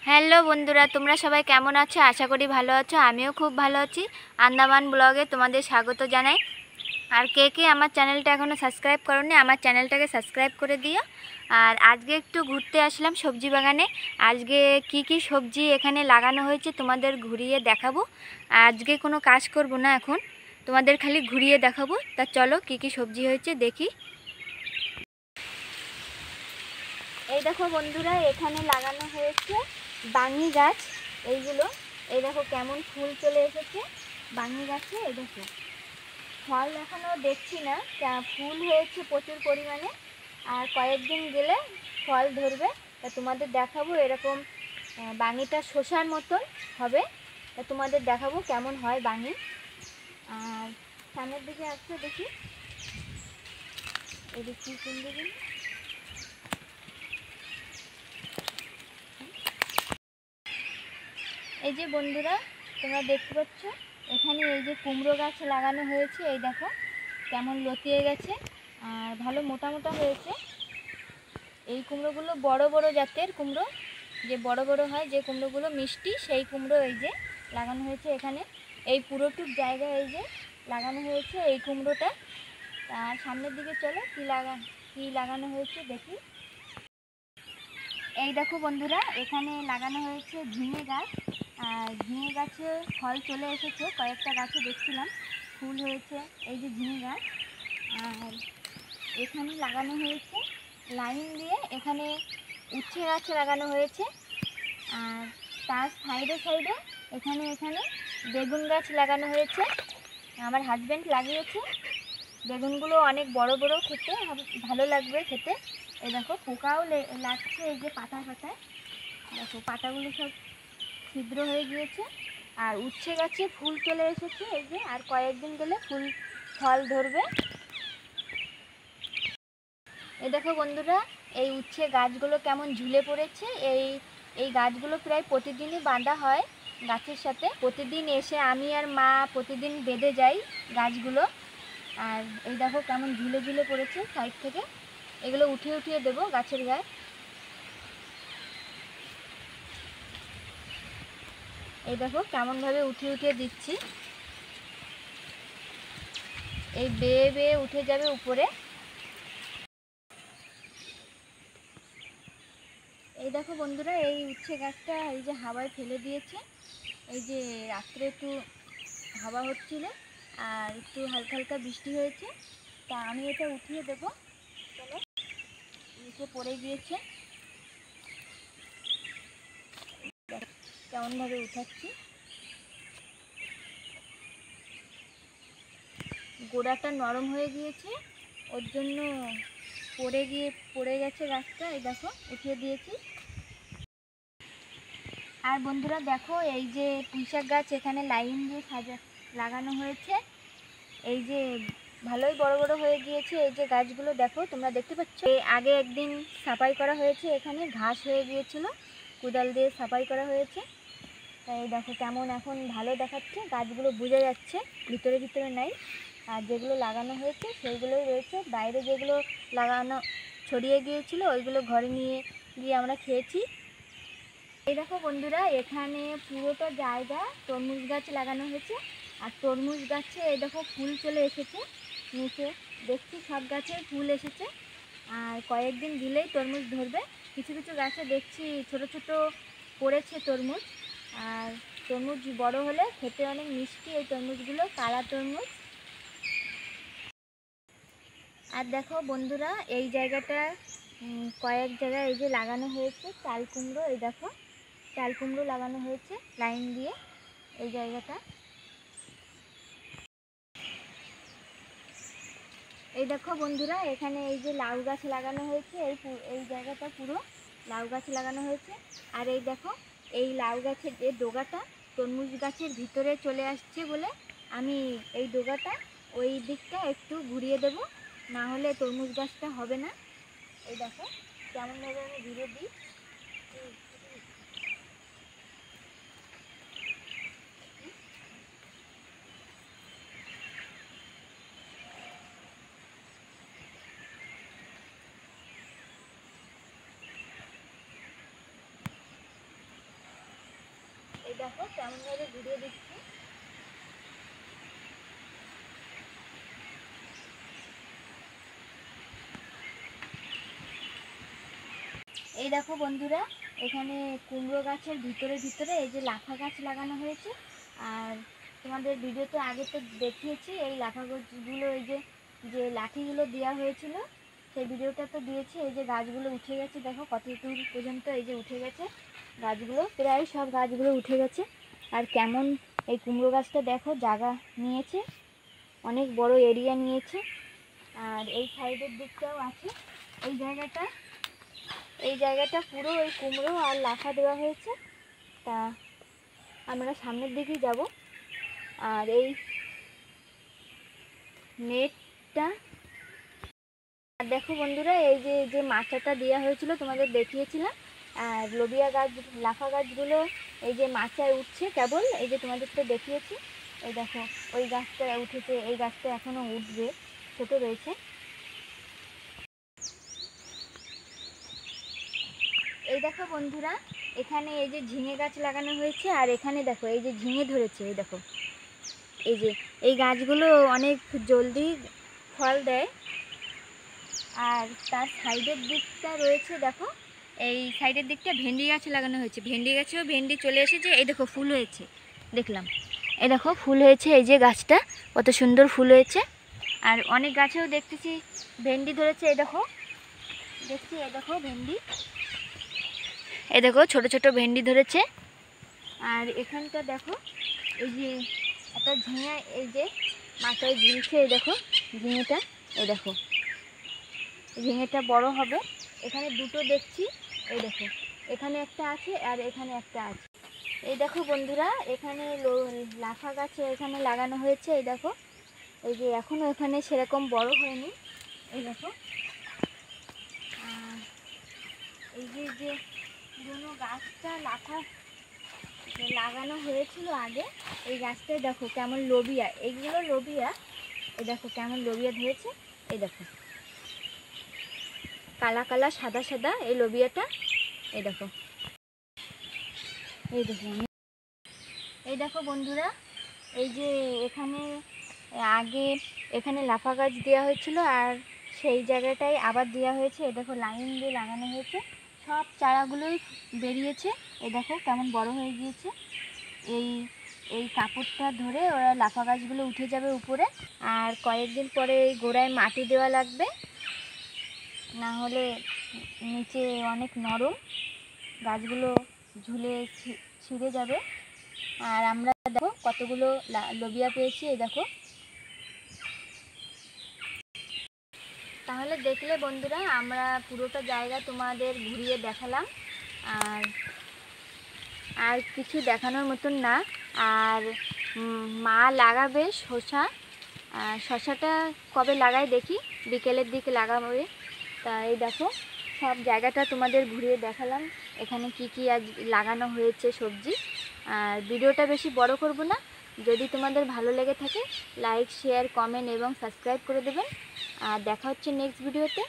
Hello বন্ধুরা, তোমরা সবাই কেমন আছো? আশা করি ভালো আছো। আমিও খুব ভালো আছি। আন্দামান ব্লগে তোমাদের স্বাগত জানাই। আর কে কে আমার চ্যানেলটা এখনও সাবস্ক্রাইব করোনি, আমার চ্যানেলটাকে সাবস্ক্রাইব করে দিও। আর আজকে একটু ঘুরতে আসলাম সবজি বাগানে। আজকে কি কি সবজি এখানে লাগানো হয়েছে তোমাদের ঘুরিয়ে দেখাবো। আজকে কোনো কাজ করব না, এখন তোমাদের খালি ঘুরিয়ে দেখাবো। তা চলো কি কি সবজি হয়েছে দেখি। এই দেখো বন্ধুরা, এখানে লাগানো হয়েছে বাঙি গাছ। এইগুলো এই দেখো কেমন ফুল চলে এসেছে বাঙি গাছে। এই দেখো ফল এখনও দেখছি না, ফুল হয়েছে প্রচুর পরিমাণে। আর কয়েকদিন গেলে ফল ধরবে, তা তোমাদের দেখাবো। এরকম বাঙিটা শসার মতন হবে, তা তোমাদের দেখাবো কেমন হয় বাঙি। আর সামনের দিকে আসছে দেখি, এদিকে কোন দিকে। এই যে বন্ধুরা, তোমরা দেখতে পাচ্ছ এখানে এই যে কুমড়ো গাছ লাগানো হয়েছে। এই দেখো কেমন লতিয়ে গেছে আর ভালো মোটা মোটা হয়েছে। এই কুমড়োগুলো বড় বড় জাতের কুমড়ো, যে বড় বড় হয় যে কুমড়োগুলো মিষ্টি, সেই কুমড়ো এই যে লাগানো হয়েছে এখানে। এই পুরোটুক জায়গায় এই যে লাগানো হয়েছে এই কুমড়োটা। আর সামনের দিকে চলো কি লাগানো হয়েছে দেখি। এই দেখো বন্ধুরা, এখানে লাগানো হয়েছে ঝিঙে গাছ। আর ঝিঙে গাছে ফল চলে এসেছে, কয়েকটা গাছে দেখছিলাম ফুল হয়েছে। এই যে ঝিঙে গাছ, আর এখানে লাগানো হয়েছে লাইন দিয়ে, এখানে উচ্ছে গাছ লাগানো হয়েছে। আর তার সাইডে সাইডে এখানে বেগুন গাছ লাগানো হয়েছে, আমার হাজব্যান্ড লাগিয়েছে। বেগুনগুলো অনেক বড় বড়, খেতে ভালো লাগবে খেতে। এই দেখো পোকাও লাগছে এই যে পাতায়, দেখো পাতাগুলো সব ছিদ্র হয়ে গিয়েছে। আর উচ্ছে গাছে ফুল চলে এসেছে এই যে, আর কয়েকদিন গেলে ফল ধরবে। এই দেখো বন্ধুরা, এই উচ্ছে গাছগুলো কেমন ঝুলে পড়েছে। এই গাছগুলো প্রায় প্রতিদিনই বাঁধা হয় গাছের সাথে। প্রতিদিন এসে আমি আর মা প্রতিদিন বেঁধে যাই গাছগুলো। আর এই দেখো কেমন ঝুলে ঝুলে পড়েছে সাইড থেকে। এগুলো উঠিয়ে উঠিয়ে দেবো গাছের গায়ে। এই দেখো কেমনভাবে উঠিয়ে উঠিয়ে দিচ্ছি, এই বেয়ে বেয়ে উঠে যাবে উপরে। এই দেখো বন্ধুরা, এই উচ্ছে গাছটা এই যে হাওয়ায় ফেলে দিয়েছে। এই যে রাত্রে একটু হাওয়া হচ্ছিল আর একটু হালকা হালকা বৃষ্টি হয়েছে, তা আমি এটা উঠিয়ে দেবো। চলো, নিচে পড়ে গিয়েছে, কেমনভাবে উঠাচ্ছি। গোড়াটা নরম হয়ে গিয়েছে, ওর জন্য পড়ে গেছে গাছটা। এই দেখো উঠিয়ে দিয়েছি। আর বন্ধুরা দেখো, এই যে পুঁইশাক গাছ এখানে লাইন দিয়ে লাগানো হয়েছে। এই যে ভালোই বড় বড় হয়ে গিয়েছে এই যে গাছগুলো, দেখো তোমরা দেখতে পাচ্ছ। আগে একদিন সাফাই করা হয়েছে, এখানে ঘাস হয়ে গিয়েছিল, কোদাল দিয়ে সাফাই করা হয়েছে। তাই দেখো কেমন এখন ভালো দেখাচ্ছে, গাছগুলো বোঝা যাচ্ছে ভিতরে ভিতরে নাই। আর যেগুলো লাগানো হয়েছে সেইগুলোই রয়েছে, বাইরে যেগুলো লাগানো ছড়িয়ে গিয়েছিল ওইগুলো ঘরে নিয়ে গিয়ে আমরা খেয়েছি। এই দেখো বন্ধুরা, এখানে পুরোটা জায়গা তরমুজ গাছ লাগানো হয়েছে। আর তরমুজ গাছে এই দেখো ফুল চলে এসেছে নিচে, দেখছি সব গাছে ফুল এসেছে। আর কয়েকদিন দিলেই তরমুজ ধরবে। কিছু কিছু গাছে দেখছি ছোট ছোট পড়েছে তরমুজ। আর তরমুজ বড় হলে খেতে অনেক মিষ্টি এই তরমুজগুলো, কালা তরমুজ। আর দেখো বন্ধুরা, এই জায়গাটা কয়েক জায়গায় এই যে লাগানো হয়েছে চাল কুমড়ো। এই দেখো চাল কুমড়ো লাগানো হয়েছে লাইন দিয়ে এই জায়গাটা। এই দেখো বন্ধুরা, এখানে এই যে লাউ গাছ লাগানো হয়েছে, এই জায়গাটা পুরো লাউ গাছ লাগানো হয়েছে। আর এই দেখো এই লাউ গাছের যে ডোগাটা তরমুজ গাছের ভিতরে চলে আসছে বলে আমি এই ডোগাটা ওই দিকটা একটু ঘুরিয়ে দেব, না হলে তরমুজ গাছটা হবে না। এই দেখো কেমনভাবে আমি ঘুরিয়ে দিই। দেখো কেমনভাবে ঘুরিয়ে দিচ্ছি। এই দেখো বন্ধুরা, এখানে কুমড়ো গাছের ভিতরে ভিতরে এই যে লাফা গাছ লাগানো হয়েছে। আর তোমাদের ভিডিওতে আগে তো দেখিয়েছি এই লাফা গাছগুলো, এই যে যে লাঠিগুলো দেওয়া হয়েছিল সেই ভিডিওটা তো দিয়েছি। এই যে গাছগুলো উঠে গেছে, দেখো কত দূর পর্যন্ত এই যে উঠে গেছে গাছগুলো, প্রায় সব গাছগুলো উঠে গেছে। আর কেমন এই কুমড়ো গাছটা দেখো জায়গা নিয়েছে, অনেক বড় এরিয়া নিয়েছে। আর এই সাইডের দিকটাও আছে, এই জায়গাটা পুরো ওই কুমড়ো আর লাফা দেওয়া হয়েছে। তা আমরা সামনের দিকেই যাব। আর এই নেটটা, আর দেখো বন্ধুরা, এই যে যে মাচাটা দেওয়া হয়েছিল তোমাদের দেখিয়েছিলাম। আর লোবিয়া গাছ, লাফা গাছগুলো এই যে মাচায় উঠছে কেবল, এই যে তোমাদের তো দেখিয়েছি। এই দেখো ওই গাছটা উঠেছে, এই গাছটা এখনো উঠবে, ছোট রয়েছে। এই দেখো বন্ধুরা, এখানে এই যে ঝিঙে গাছ লাগানো হয়েছে। আর এখানে দেখো এই যে ঝিঙে ধরেছে, এই দেখো এই যে এই গাছগুলো অনেক জলদি ফল দেয়। আর তার সাইডের দিকটা রয়েছে, দেখো এই সাইডের দিকটা ভেন্ডি গাছ লাগানো হয়েছে। ভেন্ডি গাছেও ভেন্ডি চলে এসেছে, এই দেখো ফুল হয়েছে, দেখলাম এই দেখো ফুল হয়েছে। এই যে গাছটা কত সুন্দর ফুল হয়েছে। আর অনেক গাছেও দেখতেছি ভেন্ডি ধরেছে, এই দেখো দেখছি, এই দেখো ভেন্ডি, এই দেখো ছোট ছোট ভেন্ডি ধরেছে। আর এখানটা দেখো এই যে একটা ঝিঙে, এই যে মাথায় ঝুলছে, এই দেখো ঝিঙেটা, এই দেখো ঝিঙেটা বড় হবে। এখানে দুটো দেখছি, এই দেখো এখানে একটা আছে আর এখানে একটা আছে। এই দেখো বন্ধুরা, এখানে লাফা গাছে এখানে লাগানো হয়েছে। এই দেখো এই যে এখনও এখানে সেরকম বড় হয়নি, এই দেখো। আর এই যে যে পুরোনো গাছটা লাফা লাগানো হয়েছিল আগে, এই গাছটায় দেখো কেমন লোবিয়া, এইগুলো লোবিয়া, এই দেখো কেমন লোবিয়া ধরেছে। এই দেখো কালা কালা সাদা সাদা এই লোবিয়াটা, এই দেখো এই দেখো এই দেখো বন্ধুরা, এই যে এখানে আগে এখানে লাফা গাছ দেওয়া হয়েছিল আর সেই জায়গাটায় আবার দেওয়া হয়েছে। এই দেখো লাইন দিয়ে লাগানো হয়েছে, সব চারাগুলোই বেরিয়েছে। এই দেখো কেমন বড় হয়ে গিয়েছে। এই এই কাপড়টা ধরে ওরা লাফা গাছগুলো উঠে যাবে উপরে। আর কয়েকদিন পরে এই গোড়ায় মাটি দেওয়া লাগবে, না হলে নিচে অনেক নরম, গাছগুলো ঝুলে ছিঁড়ে যাবে। আর আমরা দেখো কতগুলো লোবিয়া পেয়েছি, এই দেখো। তাহলে দেখলে বন্ধুরা, আমরা পুরোটা জায়গা তোমাদের ঘুরিয়ে দেখালাম। আর আর কিছু দেখানোর মতন না। আর মা লাগাবে শসা, শসাটা কবে লাগাই দেখি, বিকেলের দিকে লাগাবে। তা এই দেখো সব জায়গাটা তোমাদের ঘুরিয়ে দেখালাম, এখানে কি কি আজ লাগানো হয়েছে সবজি। আর ভিডিওটা বেশি বড় করব না। যদি তোমাদের ভালো লেগে থাকে লাইক, শেয়ার, কমেন্ট এবং সাবস্ক্রাইব করে দেবেন। আর দেখা হচ্ছে নেক্সট ভিডিওতে।